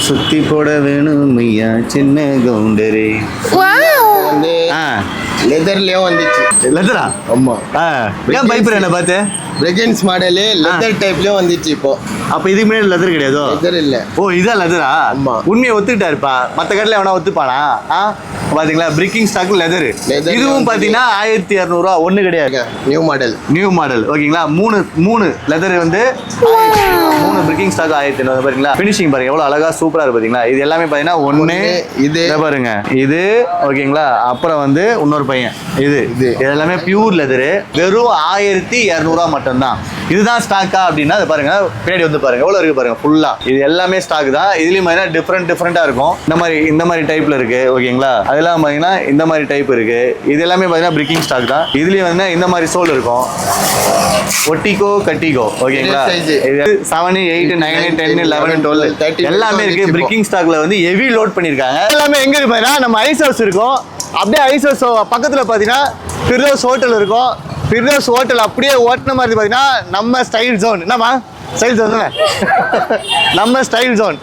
சுத்தி போட வேணும் ஐயா சின்ன கவுண்டரே. வந்து லெதர்லயும் வந்துச்சு. லெதரா? ஆமா. ஏன் பைப்பர் என்ன பார்த்து பிரெஜென்ஸ் மாடலு லெதர் டைப்லயும் வந்துச்சு இப்போ. அப்ப இதுக்கு முன்னாடி லெதர் கிடையாதோ? லெதர் இல்ல. ஓ இதான் லெதரா? ஆமா. உண்மையை ஒத்துக்கிட்டாருப்பா. மற்ற கடையில் எவனா ஒத்துப்பானா? பாத்தீங்களா பிரிக்கிங் ஸ்டாக் லெதர். இதுவும் பாத்தீங்கன்னா 1200 ரூபா. ஒண்ணு கிடையாது. New model. நியூ மாடல் ஓகேங்களா. மூணு லெதர் வந்து 3 பிரிக்கிங் ஸ்டாக் 1500 பாத்தீங்களா. ஃபினிஷிங் பாருங்க எவ்வளவு அழகா சூப்பரா இருக்கு பாத்தீங்களா. இது எல்லாமே பாத்தீங்கன்னா ஒண்ணு இது பாருங்க இது ஓகேங்களா. அப்புறம் வந்து இன்னொரு பையன் இது எல்லாமே பியூர் லெதர். வெறும் 1200 ரூபா மட்டும்தான். இதுதான் ஸ்டாக்கா அப்படின்னா அது பாருங்க பின்னாடி வந்து பாருங்க எவ்வளவு இருக்கு பாருங்க ஃபுல்லா. இது எல்லாமே ஸ்டாக் தான். இதுலயும் பாத்தீங்கன்னா டிஃப்ரெண்டா இருக்கும். இந்த மாதிரி டைப்ல இருக்கு ஓகேங்களா. அதெல்லாம் பாத்தீங்கன்னா இந்த மாதிரி டைப் இருக்கு. இது எல்லாமே பாத்தீங்கன்னா பிரிக்கிங் ஸ்டாக் தான். இதுலயும் வந்து இந்த மாதிரி சோல் இருக்கும். ஒட்டிக்கோ கட்டிக்கோ ஓகேங்களா. 7 8 9 10 11 12 எல்லாமே இருக்கு. பிரிக்கிங் ஸ்டாக்ல வந்து ஹெவி லோட் பண்ணிருக்காங்க. எல்லாமே எங்க இருக்கு பாத்தீங்கன்னா நம்ம ஐஸ் ஹவுஸ் இருக்கும். அப்படியே ஐஸ் ஹவுஸ் பக்கத்துல பாத்தீங்கன்னா ஃபிர்தௌஸ் ஹோட்டல் இருக்கும். ஃபிர்தௌஸ் ஹோட்டல் அப்படியே ஓட்டின மாதிரி பாத்தீங்கன்னா நம்ம ஸ்டைல் ஜோன். என்னமா ஸ்டைல் ஜோன் நம்ம ஸ்டைல் ஜோன்.